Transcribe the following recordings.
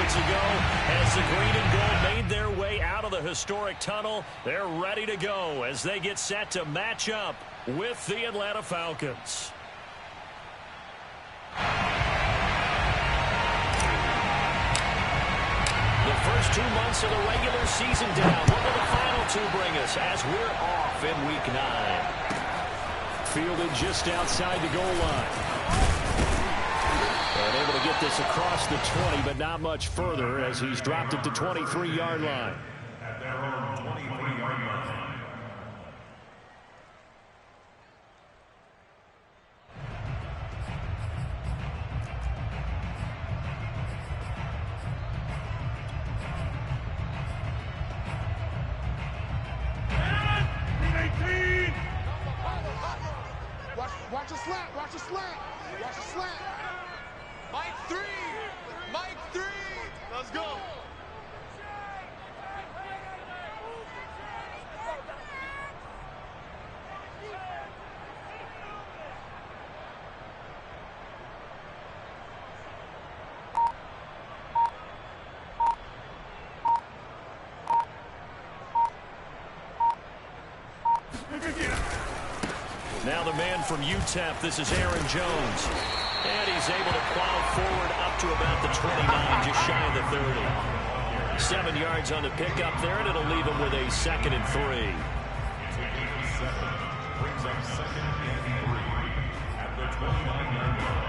moments ago as the green and gold made their way out of the historic tunnel. They're ready to go as they get set to match up with the Atlanta Falcons. The first 2 months of the regular season down. What will the final two bring us as we're off in Week 9? Fielded just outside the goal line. And able to get this across the 20, but not much further as he's dropped it to 23-yard line. At their own 23-yard line. Watch a slant, watch a slant, watch a slant. Mike 3, Mike 3. Let's go. Now the man from UTEP, this is Aaron Jones. And he's able to plow forward up to about the 29, just shy of the 30. 7 yards on the pickup there, and it'll leave him with a 2nd and 3. Brings up 2nd and 3 at the 29-yard line.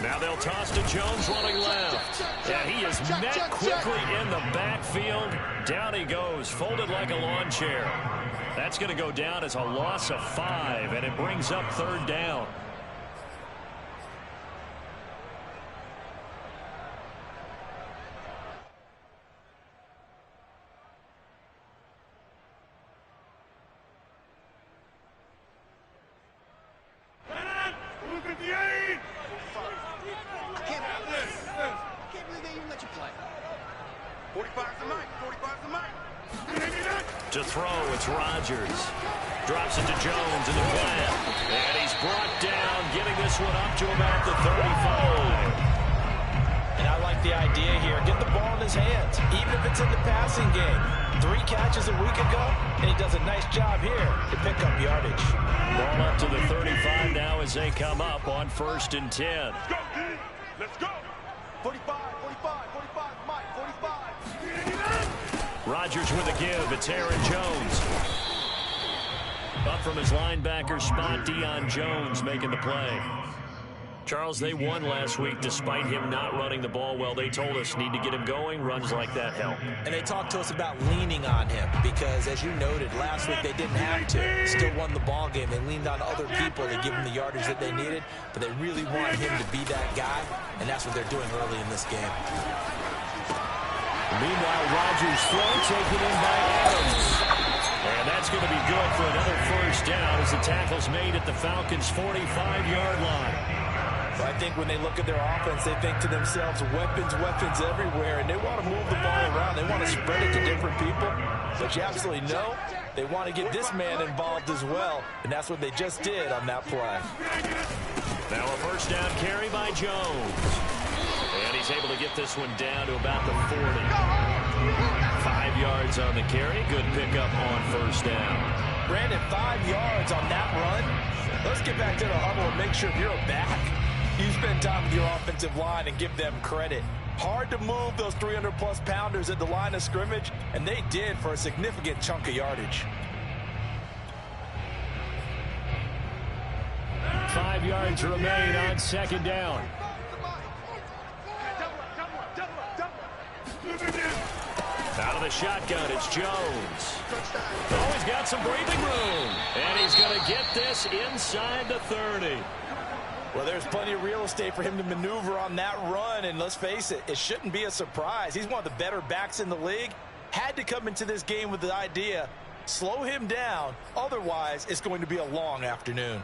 Now they'll toss to Jones running left. Yeah, he is met quickly in the backfield. Down he goes, folded like a lawn chair. That's going to go down as a loss of 5, and it brings up 3rd down. To throw, it's Rodgers. Drops it to Jones in the flat. And he's brought down, getting this one up to about the 35. And I like the idea here. Get the ball in his hands, even if it's in the passing game. 3 catches a week ago, and he does a nice job here to pick up yardage. Ball up to the 35 now as they come up on 1st and 10. Let's go, dude. Let's go. 45, 45, 45, Mike, 45. Rodgers with a give. It's Aaron Jones. Up from his linebacker spot, Deion Jones making the play. Charles, they won last week despite him not running the ball well. They told us need to get him going. Runs like that help. And they talked to us about leaning on him because, as you noted, last week they didn't have to. Still won the ball game. They leaned on other people to give him the yardage that they needed, but they really want him to be that guy, and that's what they're doing early in this game. Meanwhile, Rodgers' throw taken in by Adams. And that's going to be good for another 1st down as the tackle's made at the Falcons' 45-yard line. Well, I think when they look at their offense, they think to themselves, weapons, weapons everywhere, and they want to move the ball around. They want to spread it to different people. But you absolutely know they want to get this man involved as well, and that's what they just did on that play. Now a 1st down carry by Jones. And he's able to get this one down to about the 40. 5 yards on the carry. Good pickup on 1st down. Brandon, 5 yards on that run. Let's get back to the huddle and make sure if you're a back, you spend time with your offensive line and give them credit. Hard to move those 300-plus pounders at the line of scrimmage, and they did for a significant chunk of yardage. 5 yards remain on 2nd down. the shotgun, it's Jones. Oh, he's got some breathing room. And he's going to get this inside the 30. Well, there's plenty of real estate for him to maneuver on that run. And let's face it, it shouldn't be a surprise. He's one of the better backs in the league. Had to come into this game with the idea, slow him down. Otherwise, it's going to be a long afternoon.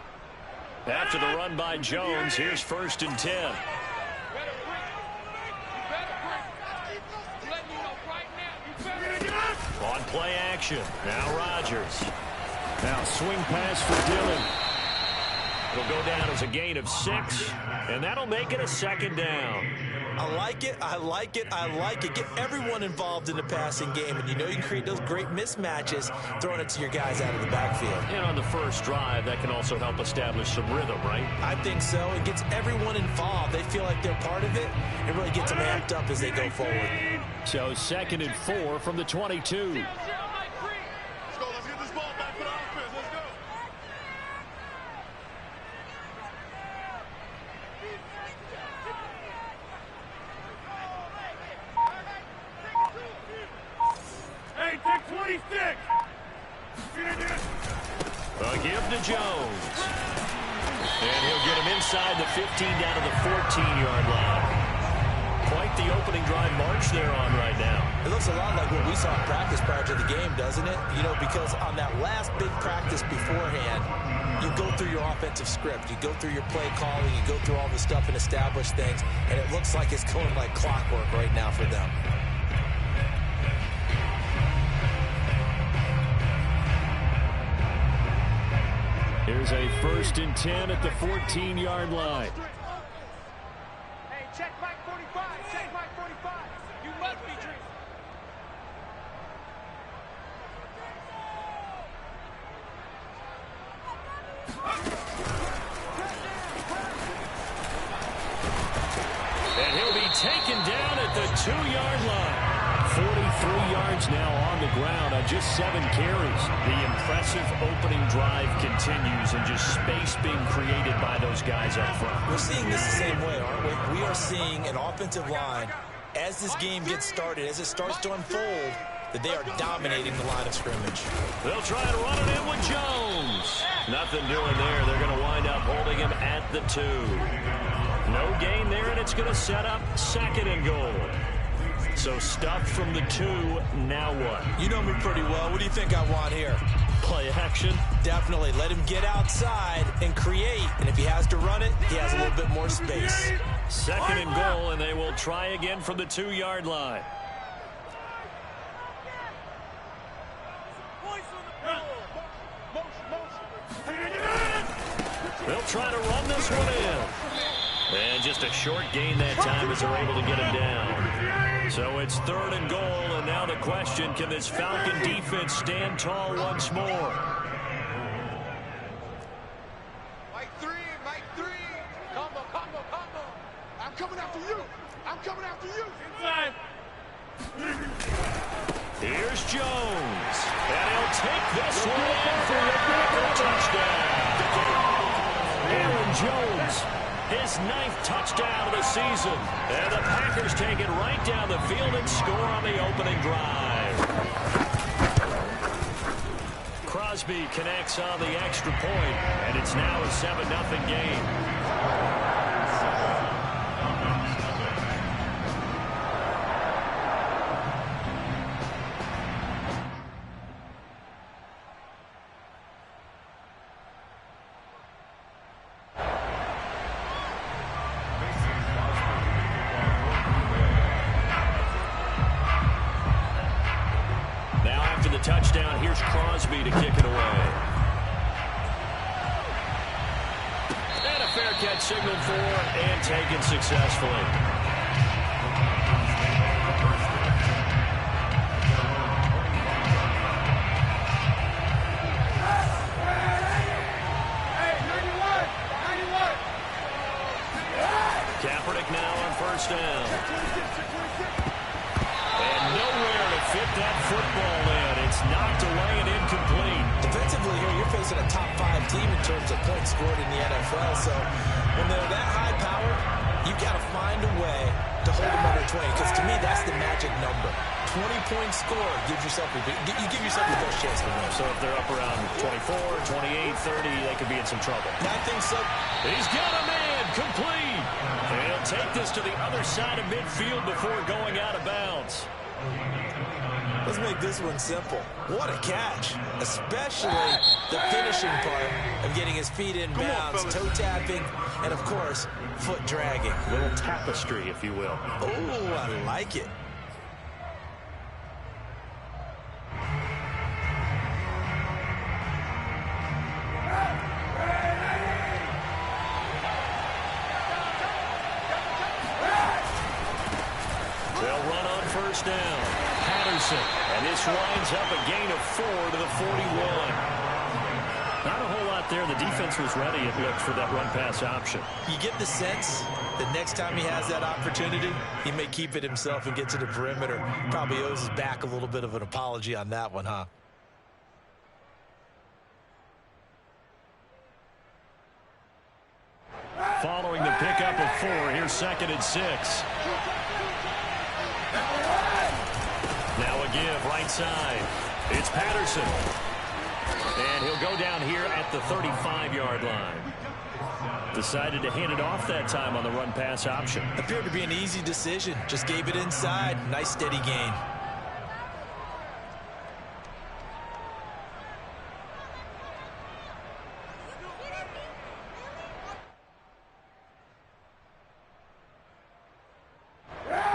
After the run by Jones, here's 1st and 10. On play action, now Rodgers. Now swing pass for Dillon. It'll go down as a gain of 6, and that'll make it a 2nd down. I like it, I like it, I like it. Get everyone involved in the passing game, and you know you can create those great mismatches throwing it to your guys out of the backfield. And on the first drive, that can also help establish some rhythm, right? I think so. It gets everyone involved. They feel like they're part of it. It really gets them amped up as they go forward. So 2nd and 4 from the 22. Let's go. Let's get this ball back for the offense. Let's go. Hey, take 26. A give to Jones. And he'll get him inside the 15 down to the 14-yard line. Quite the opening drive march they're on right now. It looks a lot like what we saw in practice prior to the game, doesn't it? You know, because on that last big practice beforehand, you go through your offensive script. You go through your play calling. You go through all the stuff and establish things. And it looks like it's going like clockwork right now for them. Here's a 1st and 10 at the 14-yard line. Hey, check Mike 45. Check Mike 45. You must be drinking. And he'll be taken down at the 2-yard line. 43 yards now on the ground on just 7 carries. The impressive opening drive continues, and just space being created by those guys up front. We're seeing this the same way, aren't we? We are seeing an offensive line, as this game gets started, as it starts to unfold, that they are dominating the line of scrimmage. They'll try to run it in with Jones. Nothing doing there. They're going to wind up holding him at the 2. No gain there, and it's going to set up 2nd and goal. So stuffed from the 2, now what? You know me pretty well. What do you think I want here? Play action? Definitely. Let him get outside and create. And if he has to run it, he has a little bit more space. 2nd and goal, and they will try again from the 2-yard line. They'll try to run this one in. And just a short gain that time as they're able to get him down. So it's 3rd and goal, and now the question, can this Falcon defense stand tall once more? Mike 3. Mike 3. Combo, combo, combo. I'm coming after you. I'm coming after you. Inside. Here's Jones. And he'll take this one in for a touchdown. Aaron Jones, his 9th touchdown of the season. And the Packers take it right down the field and score on the opening drive. Crosby connects on the extra point, and it's now a 7-0 game. Touchdown. Here's Crosby to kick it away. And a fair catch signaled for and taken successfully. Kaepernick now on 1st down. And nowhere to fit that football in. It's knocked away and incomplete. Defensively here, you're facing a top 5 team in terms of points scored in the NFL. So when they're that high power, you've got to find a way to hold them under 20. Because to me, that's the magic number. 20-point score gives yourself you give yourself the best chance to win. So if they're up around 24, 28, 30, they could be in some trouble. I think so. He's got a man complete. And he'll take this to the other side of midfield before going out of bounds. Let's make this one simple. What a catch, especially the finishing part of getting his feet in bounds, toe tapping, and of course, foot dragging. A little tapestry, if you will. Oh, I like it. They'll run on first down. Patterson, and this winds up a gain of 4 to the 41. Not a whole lot there. The defense was ready, it looked, for that run-pass option. You get the sense that next time he has that opportunity, he may keep it himself and get to the perimeter. Probably owes his back a little bit of an apology on that one, huh? Following the pickup of 4, here's 2nd and 6. Now a give right side. It's Patterson. And he'll go down here at the 35-yard line. Decided to hand it off that time on the run-pass option. Appeared to be an easy decision. Just gave it inside. Nice steady gain.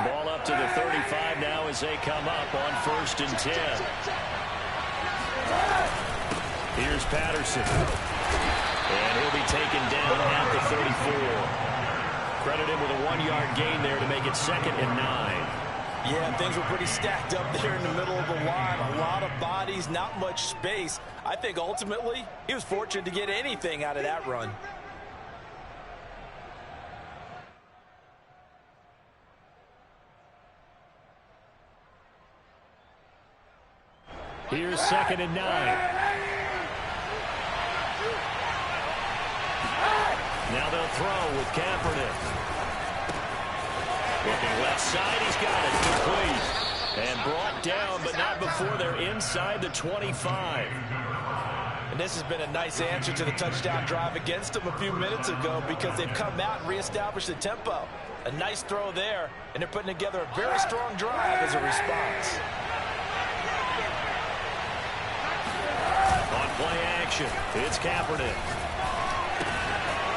Ball up to the 35 now as they come up on 1st and 10. Here's Patterson. And he'll be taken down at the 34. Credit him with a 1-yard gain there to make it 2nd and 9. Yeah, things were pretty stacked up there in the middle of the line. A lot of bodies, not much space. I think ultimately he was fortunate to get anything out of that run. Here's 2nd and 9. Now they'll throw with Kaepernick. Looking left side, he's got it. Complete. And brought down, but not before they're inside the 25. And this has been a nice answer to the touchdown drive against them a few minutes ago because they've come out and reestablished the tempo. A nice throw there, and they're putting together a very strong drive as a response. On play action, it's Kaepernick.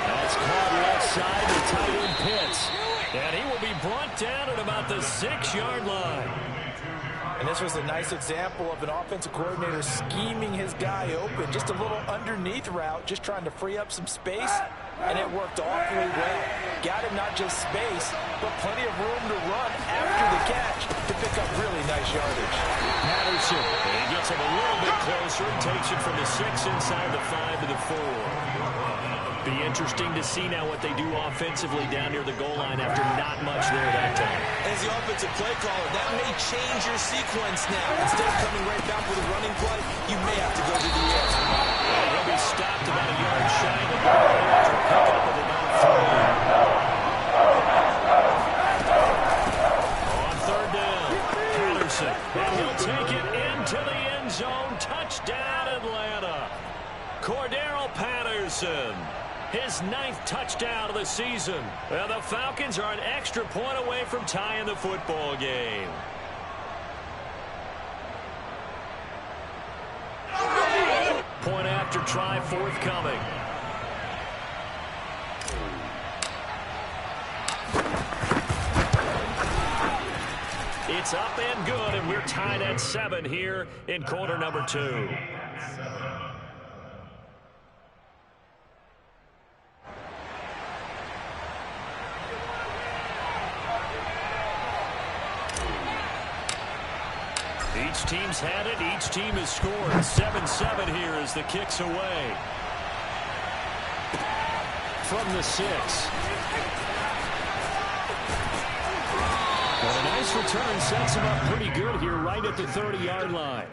That's caught left side to tight end Pitts. And he will be brought down at about the 6-yard line. And this was a nice example of an offensive coordinator scheming his guy open. Just a little underneath route, just trying to free up some space. And it worked awfully well. Got him not just space, but plenty of room to run after the catch to pick up really nice yardage. Patterson, and he gets him a little bit closer and takes it from the 6 inside the 5 to the 4. Be interesting to see now what they do offensively down near the goal line after not much there that time. As the offensive play caller, that may change your sequence now. Instead of coming right back with a running play, you may have to go to the air. And he'll be stopped about a yard shy of the ball after a pickup of about 3. On 3rd down, Patterson, and he'll take it into the end zone. Touchdown, Atlanta. Cordero Patterson. His 9th touchdown of the season. Well, the Falcons are an extra point away from tying the football game. Point after try forthcoming. It's up and good, and we're tied at 7 here in quarter number 2. Each team's had it. Each team has scored. 7-7 here as the kick's away. From the 6. Well, a nice return sets him up pretty good here right at the 30-yard line.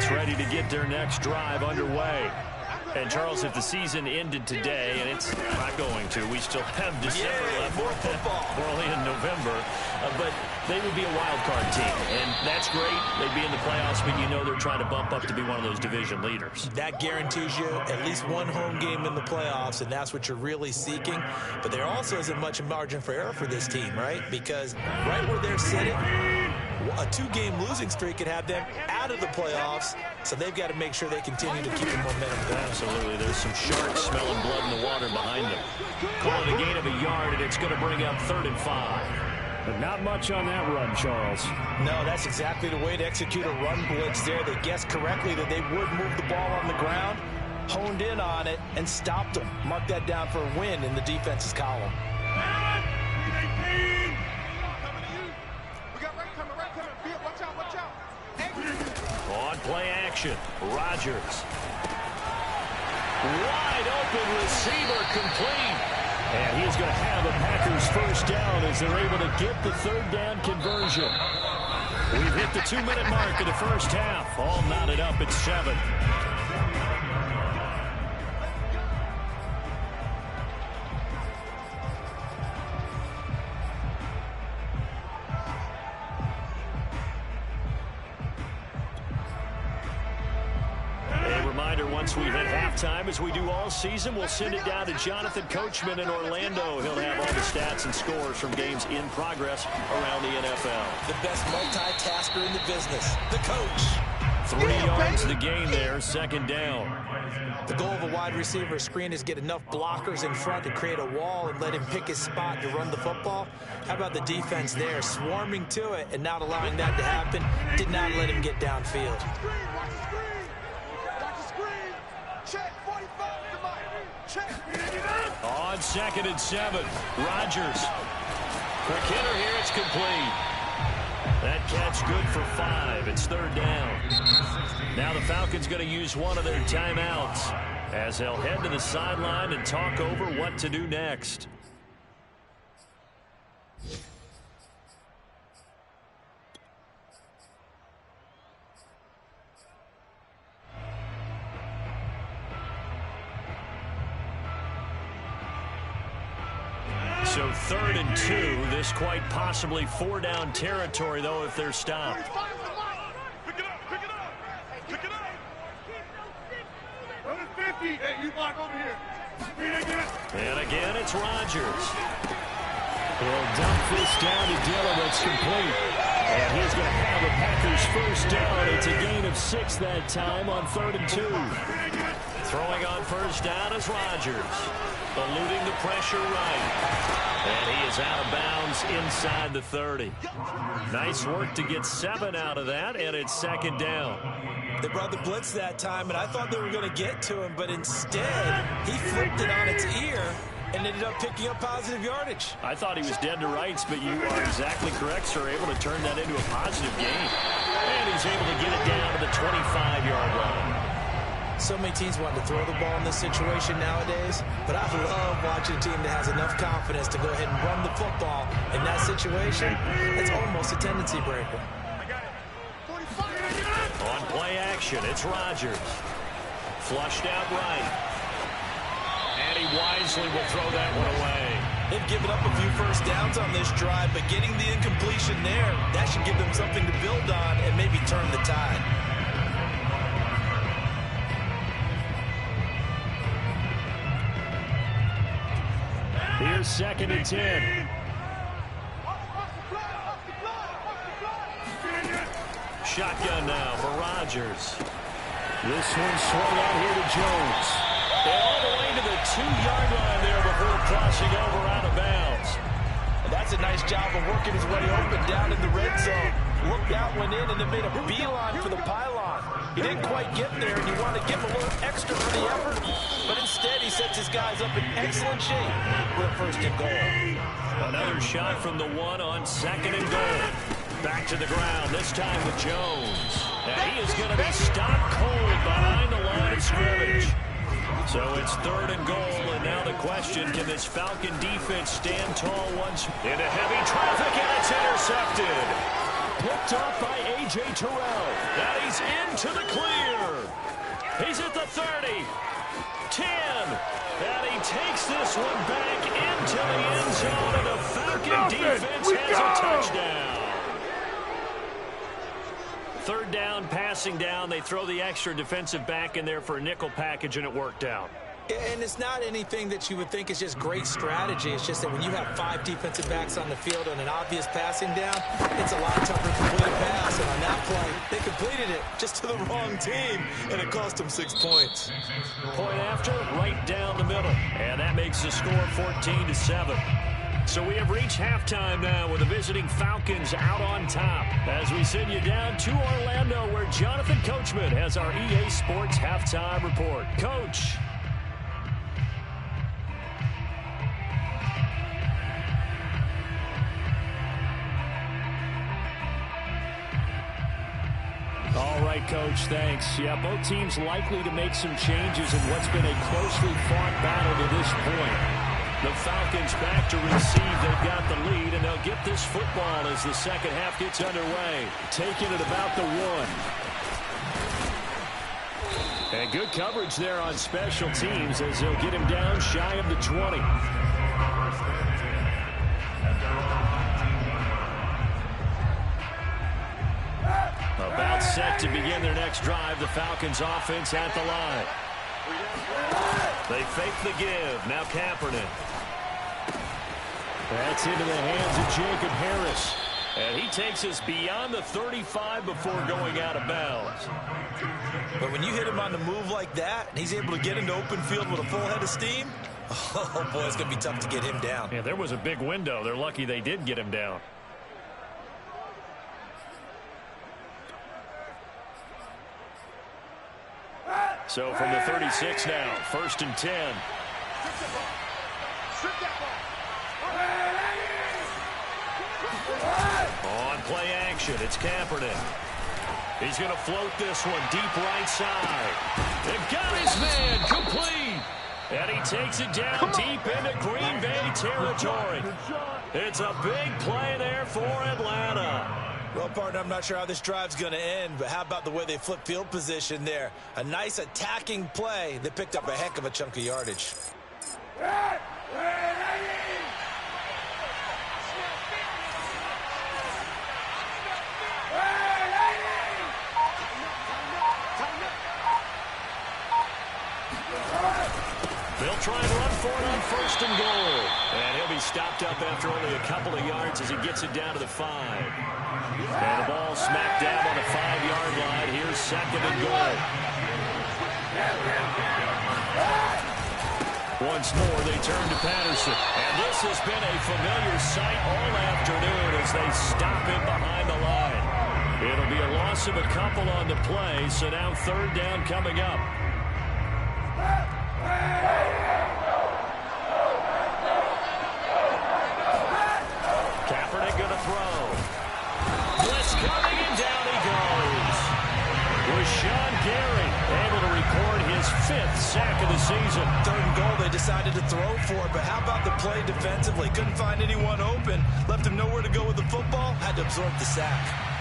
defense ready to get their next drive underway. And, Charles, if the season ended today, and it's not going to, we still have December left. More football. We're only in November. But they would be a wild card team, and that's great. They'd be in the playoffs, but you know they're trying to bump up to be one of those division leaders. That guarantees you at least one home game in the playoffs, and that's what you're really seeking. But there also isn't much margin for error for this team, right? Because right where they're sitting, a 2-game losing streak could have them out of the playoffs, so they've got to make sure they continue to keep the momentum going. Absolutely. There's some sharks smelling blood in the water behind them. Call it a gain of a yard, and it's going to bring up 3rd and 5. But not much on that run, Charles. No, that's exactly the way to execute a run blitz there. They guessed correctly that they would move the ball on the ground, honed in on it, and stopped them. Mark that down for a win in the defense's column. On play action, Rodgers. Wide open receiver complete. And he's going to have a Packers first down as they're able to get the 3rd down conversion. We've hit the 2-minute mark of the first half. All knotted up at 7. Once we hit halftime, as we do all season, we'll send it down to Jonathan Coachman in Orlando. He'll have all the stats and scores from games in progress around the NFL. The best multitasker in the business, the coach. 3 yards to the gain there, 2nd down. The goal of a wide receiver screen is get enough blockers in front to create a wall and let him pick his spot to run the football. How about the defense there, swarming to it and not allowing that to happen? Did not let him get downfield. On 2nd and 7, Rodgers. Quick hitter here, it's complete. That catch good for 5. It's 3rd down. Now the Falcons going to use one of their timeouts as they'll head to the sideline and talk over what to do next. So 3rd and 2. This quite possibly 4-down territory, though, if they're stopped. Pick it up, pick it up, pick it up. Number 50. Hey, you block over here. And again, it's Rodgers. He'll dump this down to Dillon. It's complete. And he's going to have a Packers first down. It's a gain of 6 that time on 3rd and 2. Throwing on first down is Rodgers. Eluding the pressure right. And he is out of bounds inside the 30. Nice work to get 7 out of that, and it's 2nd down. They brought the blitz that time, and I thought they were going to get to him, but instead, he flipped it on its ear and ended up picking up positive yardage. I thought he was dead to rights, but you are exactly correct, sir. Able to turn that into a positive gain. And he's able to get it down to the 25-yard line. So many teams want to throw the ball in this situation nowadays, but I love watching a team that has enough confidence to go ahead and run the football in that situation. It's almost a tendency breaker. On play action, it's Rodgers. Flushed out right. And he wisely will throw that one away. They've given up a few first downs on this drive, but getting the incompletion there, that should give them something to build on and maybe turn the tide. Here's 2nd and 10. Shotgun now for Rodgers. This one swung out here to Jones. And all the way to the 2-yard line there before crossing over out of bounds. And that's a nice job of working his way open down in the red zone. Looked out, went in, and then made a beeline for the pylon. He didn't quite get there, and you want to give him a little extra for the effort, but instead he sets his guys up in excellent shape with a 1st and goal. Another shot from the 1 on 2nd and goal. Back to the ground, this time with Jones. And he is going to be stopped cold behind the line of scrimmage. So it's 3rd and goal, and now the question, can this Falcon defense stand tall once into heavy traffic, and it's intercepted. Picked off by A.J. Terrell. And he's is into the clear. He's at the 30, 10, and he takes this one back into the end zone, and the Falcon defense has a touchdown. Third down, passing down. They throw the extra defensive back in there for a nickel package, and it worked out. And it's not anything that you would think is just great strategy. It's just that when you have 5 defensive backs on the field on an obvious passing down, it's a lot tougher to complete a pass. And on that play, they completed it just to the wrong team, and it cost them 6 points. Point after, right down the middle. And that makes the score 14-7. So we have reached halftime now with the visiting Falcons out on top. As we send you down to Orlando, where Jonathan Coachman has our EA Sports halftime report. Coach. All right, Coach, thanks. Yeah, both teams likely to make some changes in what's been a closely fought battle to this point. The Falcons back to receive. They've got the lead, and they'll get this football as the second half gets underway. Taking it about the 1. And good coverage there on special teams as they'll get him down shy of the 20. About set to begin their next drive. The Falcons offense at the line. They fake the give. Now Kaepernick. That's into the hands of Jacob Harris. And he takes us beyond the 35 before going out of bounds. But when you hit him on the move like that, and he's able to get into open field with a full head of steam, oh, boy, it's going to be tough to get him down. Yeah, there was a big window. They're lucky they did get him down. So from the 36 now, 1st and 10. On play action, it's Kaepernick. He's going to float this one deep right side. They've got his man complete. And he takes it down deep into Green Bay territory. It's a big play there for Atlanta. Well, partner, I'm not sure how this drive's going to end, but how about the way they flip field position there? A nice attacking play. They picked up a heck of a chunk of yardage. They'll try and run for it on 1st and goal. And he'll be stopped up after only a couple of yards as he gets it down to the 5. And the ball smacked down on the 5-yard line. Here's 2nd and goal. Once more, they turn to Patterson. And this has been a familiar sight all afternoon as they stop him behind the line. It'll be a loss of a couple on the play, so now 3rd down coming up. Kaepernick going to throw. Blitz coming, and down he goes. Rashawn Gary able to record his 5th sack of the season. 3rd and goal, they decided to throw for it, but how about the play defensively? Couldn't find anyone open, left him nowhere to go with the football, had to absorb the sack.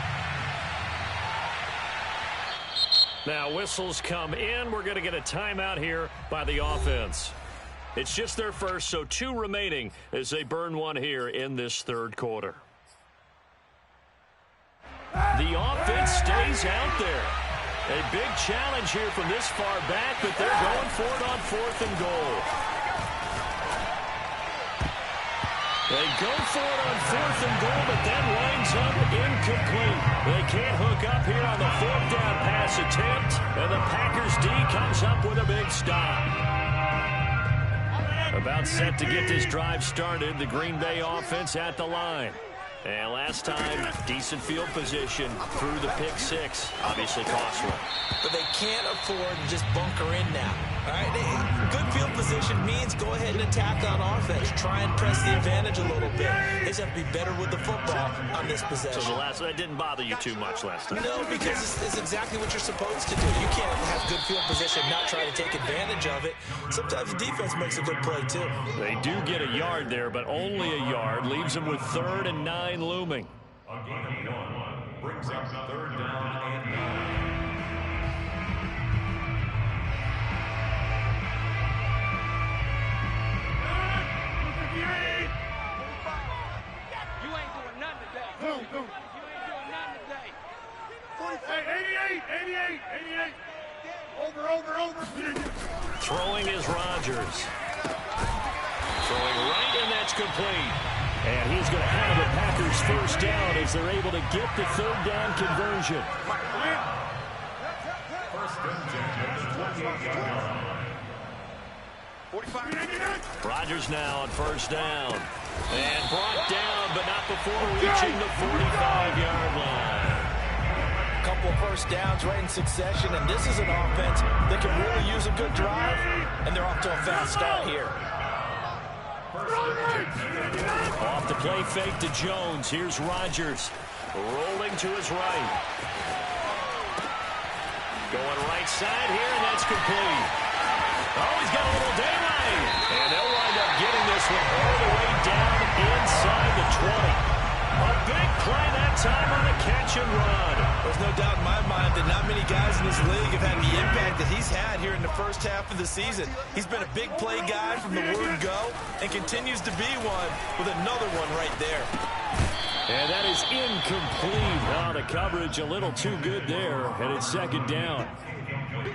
Now whistles come in. We're going to get a timeout here by the offense. It's just their first, so 2 remaining as they burn one here in this 3rd quarter. The offense stays out there. A big challenge here from this far back, but they're going for it on 4th and goal. They go for it on 4th and goal, but that winds up incomplete. They can't hook up here on the 4th down pass attempt, and the Packers D comes up with a big stop. About set to get this drive started, the Green Bay offense at the line. And last time, decent field position through the pick 6. Obviously cost one. But they can't afford to just bunker in now. All right, good field position means go ahead and attack on offense. Try and press the advantage a little bit. They just have to be better with the football on this possession. So that didn't bother you too much last time? No, because it's exactly what you're supposed to do. You can't have good field position and not try to take advantage of it. Sometimes the defense makes a good play, too. They do get a yard there, but only a yard. Leaves them with 3rd and 9 looming. A gain of 1 brings up 3rd down and 9. Throwing is Rodgers. Throwing right, and that's complete. And he's going to have the Packers first down as they're able to get the third down conversion. First and 10 at the 28-yard line. Rodgers now on first down. And brought down, but not before reaching the 45-yard line. Couple of first downs right in succession, and this is an offense that can really use a good drive, and they're off to a fast start here. Off the play fake to Jones. Here's Rodgers. Rolling to his right. Going right side here, and that's complete. Oh, he's got a little daylight. And they'll wind up getting this one all the way down inside the 20. A big play that time on the catch and run. There's no doubt in my mind that not many guys in this league have had the impact that he's had here in the first half of the season. He's been a big play guy from the word go and continues to be one with another one right there. And that is incomplete. Oh, the coverage a little too good there, and it's second down.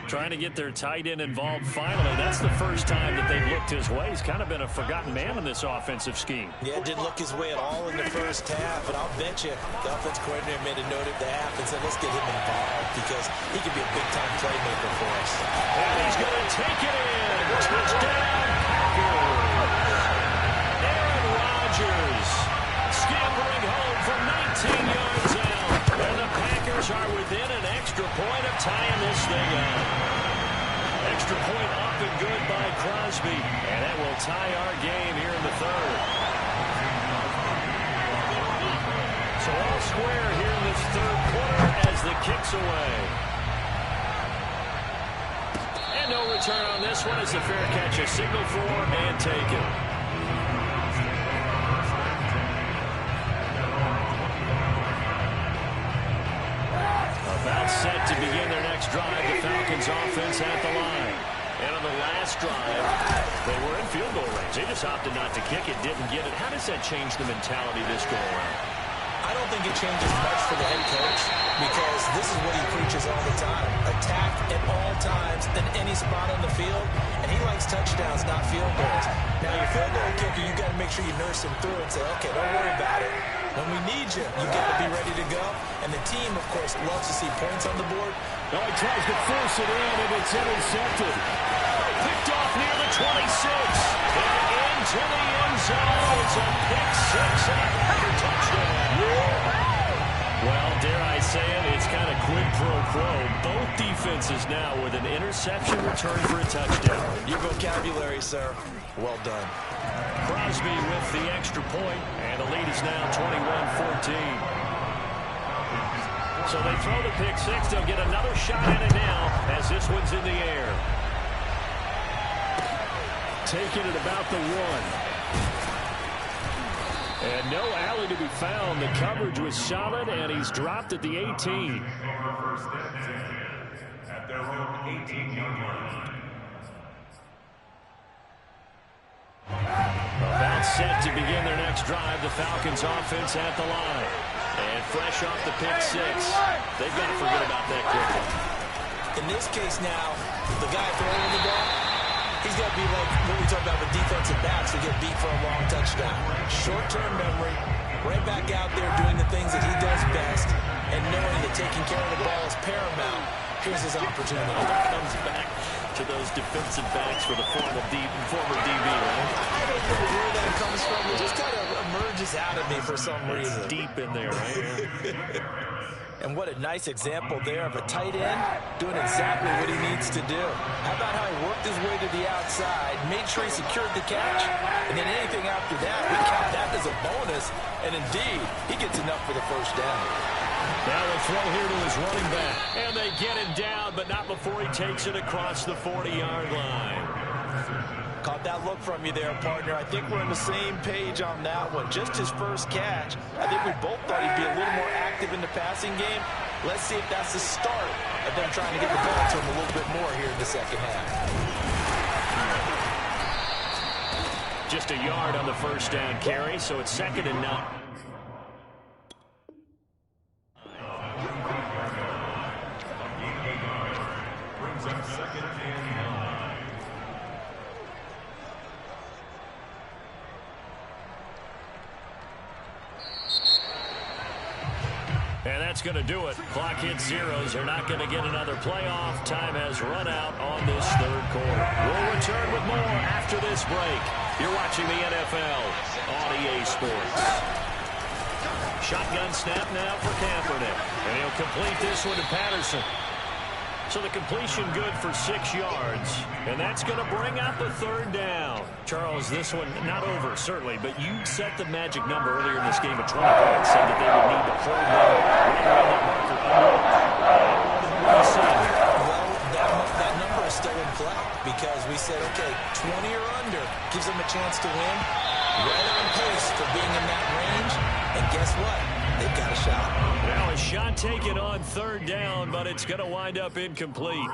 Trying to get their tight end involved finally. That's the first time that they've looked his way. He's kind of been a forgotten man in this offensive scheme. Yeah, didn't look his way at all in the first half, and I'll bet you the offense coordinator made a note at the half and said, let's get him involved because he could be a big-time playmaker for us. And he's going to take it in. Touchdown, Packers. Aaron Rodgers scampering home from 19 yards out. And the Packers are within an extra point of tying this thing up. Extra point up and good by Crosby. And that will tie our game here in the third. So all square here in this third quarter as the kick's away. And no return on this one as the fair catch is signaled for and taken. About set to begin their next drive. The Falcons offense at the line. And on the last drive, they were in field goal range. They just opted not to kick it, didn't get it. How does that change the mentality this go around? I don't think it changes much for the head coach because this is what he preaches all the time. Attack at all times in any spot on the field, and he likes touchdowns, not field goals. Now, your field goal kicker, you got to make sure you nurse him through and say, okay, don't worry about it. When we need you, you got to be ready to go. And the team, of course, loves to see points on the board. Oh, he tries to force it in, and it's intercepted. Picked off near the 26. And into the end zone. It's a pick six and a Packer touchdown. Well, dare I say it, it's kind of quid pro quo. Both defenses now with an interception return for a touchdown. Your vocabulary, sir. Well done. Crosby with the extra point, and the lead is now 21-14. So they throw the pick six. They'll get another shot at it now as this one's in the air. Taking it about the 1. And no alley to be found. The coverage was solid, and he's dropped at the 18. First and 10 at their own 18-yard line. About set to begin their next drive. The Falcons offense at the line. And fresh off the pick six. They've got to forget about that quickly. In this case now, the guy throwing the ball, he's got to be like what we talk about with defensive backs who get beat for a long touchdown. Short-term memory, right back out there doing the things that he does best, and knowing that taking care of the ball is paramount. Here's his opportunity. Comes back to those defensive backs for the former DB, right? I don't know where that comes from. It just kind of emerges out of me for some reason. It's deep in there, right? And what a nice example there of a tight end doing exactly what he needs to do. How about how he worked his way to the outside, made sure he secured the catch, and then anything after that, we count that as a bonus. And indeed, he gets enough for the first down. Now they'll throw here to his running back. And they get him down, but not before he takes it across the 40-yard line. Caught that look from you there, partner. I think we're on the same page on that one. Just his first catch. I think we both thought he'd be a little more active in the passing game. Let's see if that's the start of them trying to get the ball to him a little bit more here in the second half. Just a yard on the first down carry, so it's 2nd and 9. Second and 9. And that's going to do it. Clock hits zeros. They're not going to get another playoff. Time has run out on this third quarter. We'll return with more after this break. You're watching the NFL on EA Sports. Shotgun snap now for Kaepernick. And he'll complete this one to Patterson. So the completion good for 6 yards. And that's going to bring up a third down. Charles, this one not over, certainly, but you set the magic number earlier in this game at 20 points, said that they would need to hold them right around that marker. What do you see here? Well, that number is still in play because we said, okay, 20 or under gives them a chance to win. Right on pace for being in that range. And guess what? They've got a shot. Now a shot taken on third down, but it's going to wind up incomplete.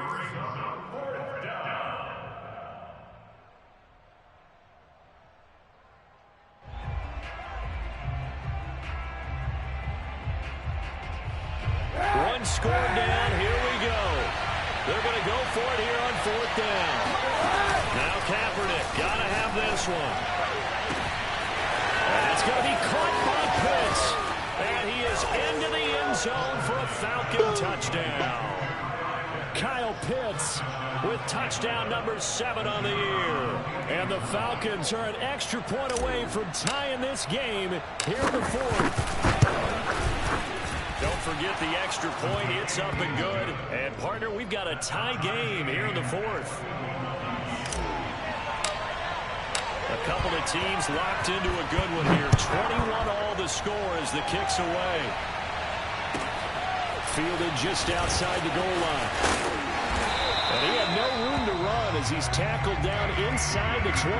One score down. Here we go. They're going to go for it here on fourth down. Now Kaepernick. Got to have this one. And it's going to be caught by Pitts. And he is into the end zone for a Falcon touchdown. Kyle Pitts with touchdown number 7 on the year. And the Falcons are an extra point away from tying this game here in the fourth. Don't forget the extra point. It's up and good. And, partner, we've got a tie game here in the fourth. A couple of teams locked into a good one here. 21 all the score as the kick's away. Fielded just outside the goal line. And he had no room to run as he's tackled down inside the 20.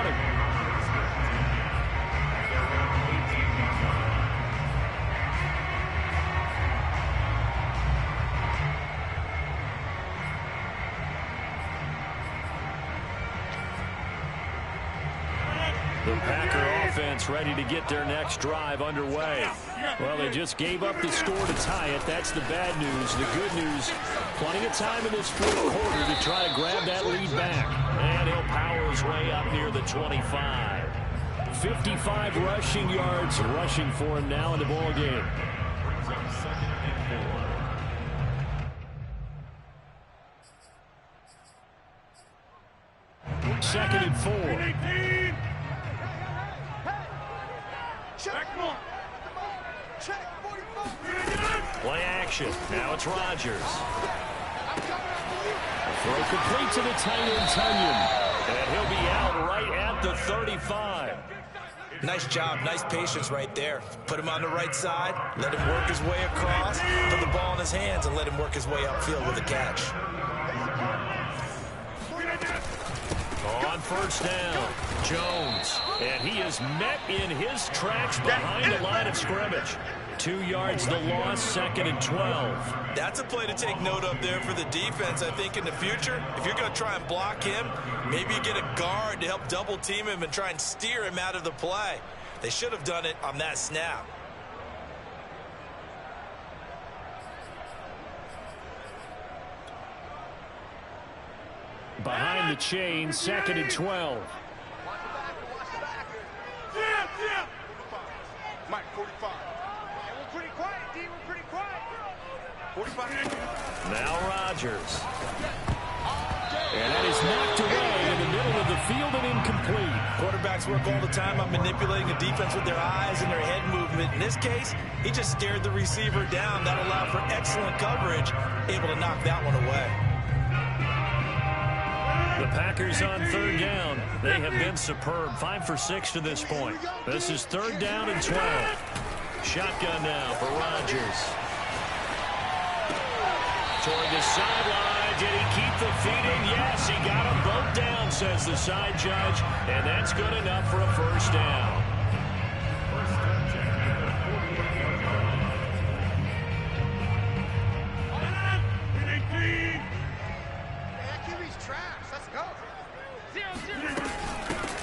The Packer offense ready to get their next drive underway. Well, they just gave up the score to tie it. That's the bad news. The good news, plenty of time in this fourth quarter to try to grab that lead back. And he'll power his way up near the 25. 55 rushing yards rushing for him now in the ball game. Second and 4. Play action. Now it's Rodgers. Throw complete to the tight end, Tunyon. And he'll be out right at the 35. Nice job. Nice patience right there. Put him on the right side. Let him work his way across. Put the ball in his hands and let him work his way upfield with a catch. On first down, Jones. And he is met in his tracks behind the line of scrimmage. 2 yards the loss, second and 12. That's a play to take note of there for the defense. I think in the future, if you're going to try and block him, maybe you get a guard to help double team him and try and steer him out of the play. They should have done it on that snap. Behind the chain, second and 12. Mike, 45. We're pretty quiet, D. We're pretty quiet. 45. Now Rodgers. And that is knocked away in the middle of the field and incomplete. Quarterbacks work all the time on manipulating the defense with their eyes and their head movement. In this case, he just stared the receiver down. That allowed for excellent coverage, able to knock that one away. The Packers on third down. They have been superb. 5 for 6 to this point. This is third down and 12. Shotgun now for Rodgers. Toward the sideline. Did he keep the feet in? Yes, he got them both down, says the side judge. And that's good enough for a first down.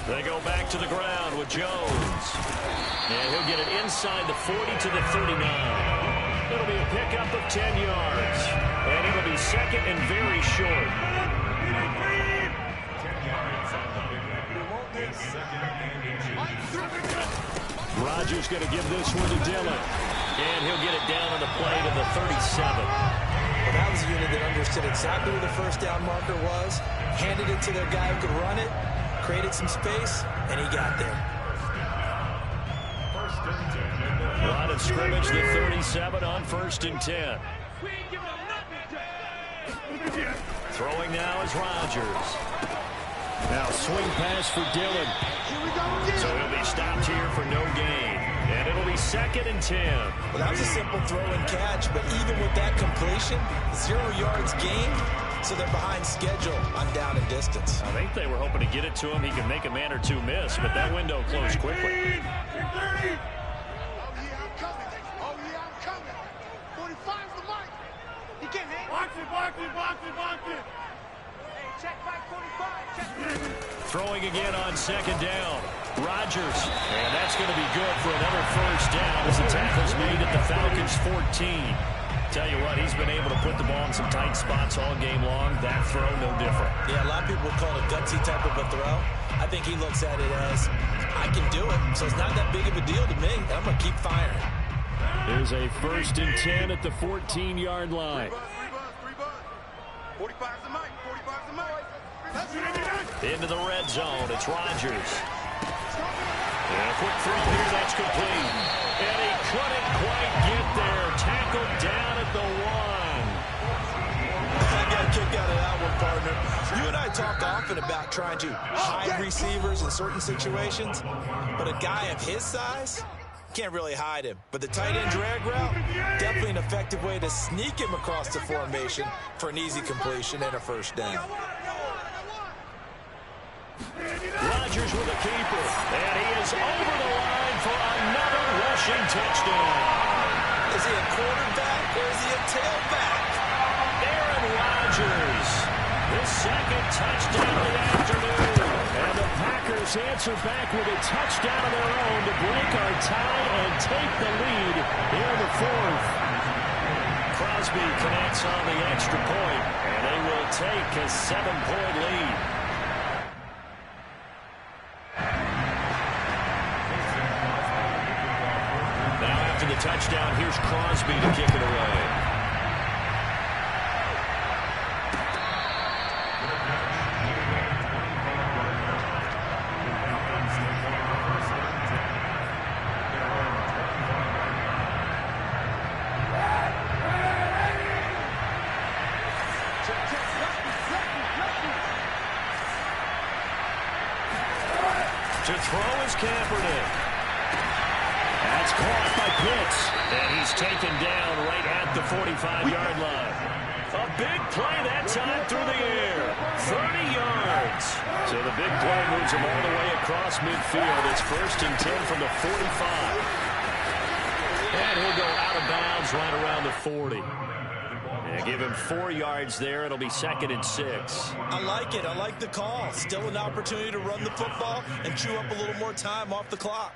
They go back to the ground with Jones. And he'll get it inside the 40 to the 39. It'll be a pickup of 10 yards. And it'll be be second and very short. 10 yards on the pickup. It's second and 8. Rodgers going to give this one to Dillon. And he'll get it down on the play to the 37. Well, that was a unit that understood exactly where the first down marker was, handed it to their guy who could run it, created some space, and he got there. First and 10. Line of scrimmage, the 37 on 1st and 10. Throwing now is Rodgers. Now swing pass for Dillon. So he'll be stopped here for no gain. And it'll be 2nd and 10. Well, that was a simple throw and catch, but even with that completion, 0 yards gained, so they're behind schedule on down and distance. I think they were hoping to get it to him. He can make a man or two miss, but that window closed quickly. Oh, yeah, I'm coming. Oh, yeah, I'm coming. 45's the mic. He can't hang. Box it. Hey, check back 45. Check back. Throwing again on 2nd down. Rodgers. And that's going to be good for another 1st down as the tackle's made at the Falcons' 14. Tell you what, he's been able to put the ball in some tight spots all game long. That throw, no different. Yeah, a lot of people would call it a gutsy type of a throw. I think he looks at it as, I can do it, so it's not that big of a deal to me, and I'm going to keep firing. There's a 1st and 10 at the 14-yard line. 45's the mic. Into the red zone, it's Rodgers. And a quick throw here, that's complete. And he couldn't quite get there. Tackled down at the 1. I got a kick out of that one, partner. You and I talk often about trying to hide receivers in certain situations, but a guy of his size can't really hide him. But the tight end drag route, definitely an effective way to sneak him across the formation for an easy completion and a 1st down. Rodgers with a keeper, and he is over the line for another rushing touchdown. Is he a quarterback or is he a tailback? Aaron Rodgers, his 2nd touchdown of the afternoon. And the Packers answer back with a touchdown of their own to break our tie and take the lead here in the 4th. Crosby connects on the extra point, and they will take a 7-point lead. The touchdown, here's Crosby to kick it away. To throw is Kaepernick. That's caught by Pitts, and he's taken down right at the 45-yard line. A big play that time through the air, 30 yards. So the big play moves him all the way across midfield. It's 1st and 10 from the 45. And he'll go out of bounds right around the 40. And give him 4 yards there. It'll be 2nd and 6. I like it. I like the call. Still an opportunity to run the football and chew up a little more time off the clock.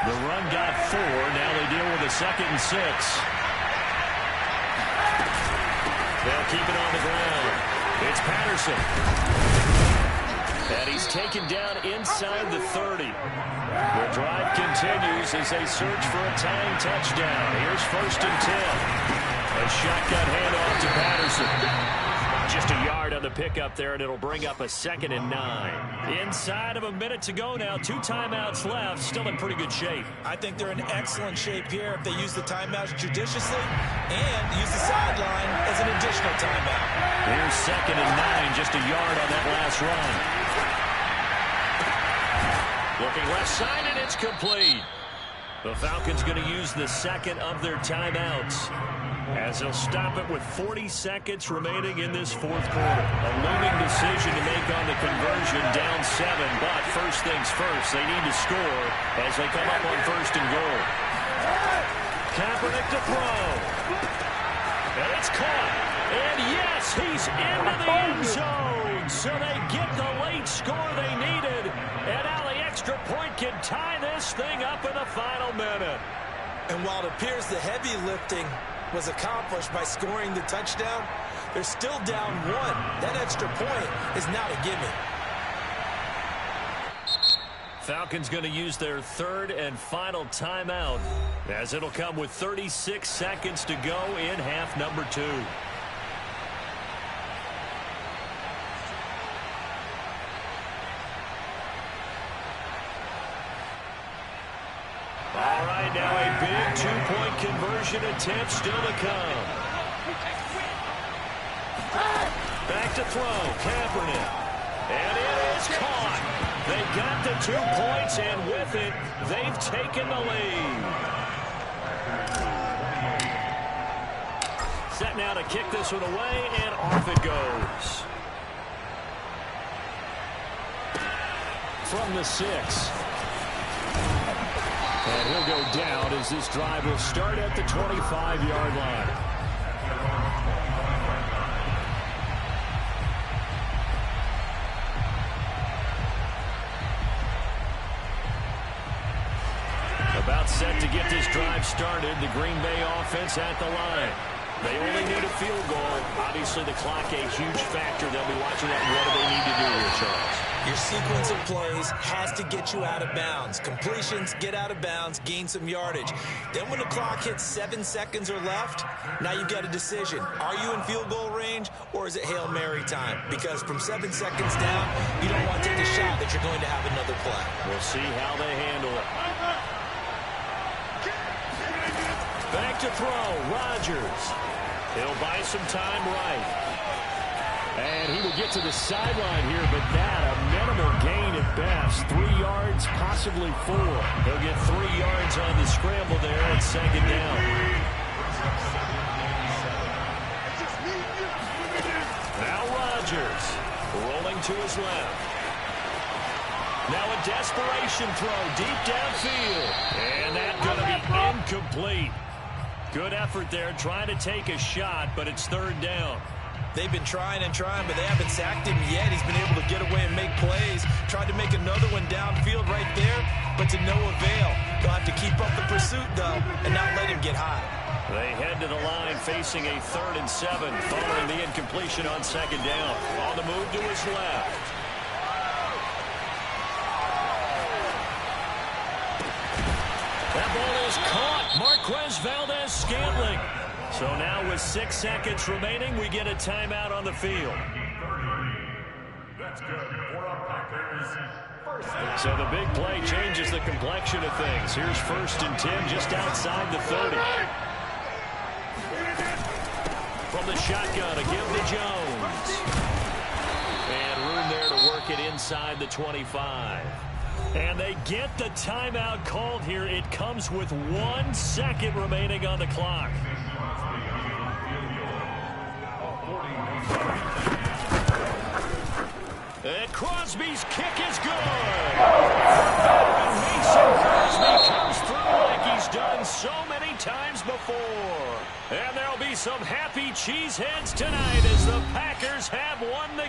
The run got 4. Now they deal with a 2nd and 6. They'll keep it on the ground. It's Patterson. And he's taken down inside the 30. The drive continues as they search for a tying touchdown. Here's 1st and 10. A shotgun handoff to Patterson. Just a yard on the pickup there, and it'll bring up a 2nd and 9. Inside of a minute to go now. 2 timeouts left. Still in pretty good shape. I think they're in excellent shape here if they use the timeouts judiciously and use the sideline as an additional timeout. Here's 2nd and 9. Just a yard on that last run. Looking left side, and it's complete. The Falcons going to use the 2nd of their timeouts, as they'll stop it with 40 seconds remaining in this 4th quarter. A looming decision to make on the conversion, down 7, but first things first, they need to score as they come up on 1st and goal. Kaepernick to throw. And it's caught. And yes, he's into the end zone. So they get the late score they needed. And now the extra point can tie this thing up in the final minute. And while it appears the heavy lifting was accomplished by scoring the touchdown, they're still down 1. That extra point is not a gimme. Falcons going to use their third and final timeout, as it'll come with 36 seconds to go in half number 2. All right, now a big two-point conversion attempt still to come. Back to throw, Kaepernick. And it is caught. They got the 2 points, and with it, they've taken the lead. Set now to kick this one away, and off it goes. From the 6. And he'll go down as this drive will start at the 25-yard line. About set to get this drive started. The Green Bay offense at the line. They only need a field goal. Obviously, the clock a huge factor. They'll be watching that. What do they need to do here, Charles? Your sequence of plays has to get you out of bounds. Completions, get out of bounds, gain some yardage. Then when the clock hits 7 seconds or left, now you've got a decision. Are you in field goal range, or is it Hail Mary time? Because from 7 seconds down, you don't want to take a shot that you're going to have another play. We'll see how they handle it. Back to throw, Rodgers. He'll buy some time right. And he will get to the sideline here, but that a minimal gain at best. 3 yards, possibly 4. He'll get 3 yards on the scramble there and second down. Now Rodgers rolling to his left. Now a desperation throw deep downfield. And that's going to be incomplete. Good effort there, trying to take a shot, but it's third down. They've been trying and trying, but they haven't sacked him yet. He's been able to get away and make plays. Tried to make another one downfield right there, but to no avail. They'll have to keep up the pursuit, though, and not let him get high. They head to the line facing a 3rd and 7 following the incompletion on second down. On the move to his left. That ball is caught. Marquez Valdes-Scantling. So now with 6 seconds remaining, we get a timeout on the field. That's good for our Packers. So the big play changes the complexion of things. Here's 1st and 10 just outside the 30. From the shotgun, a give to Jones. And room there to work it inside the 25. And they get the timeout called here. It comes with 1 second remaining on the clock. And Crosby's kick is good. Mason Crosby comes through like he's done so many times before. And there'll be some happy cheeseheads tonight as the Packers have won the game.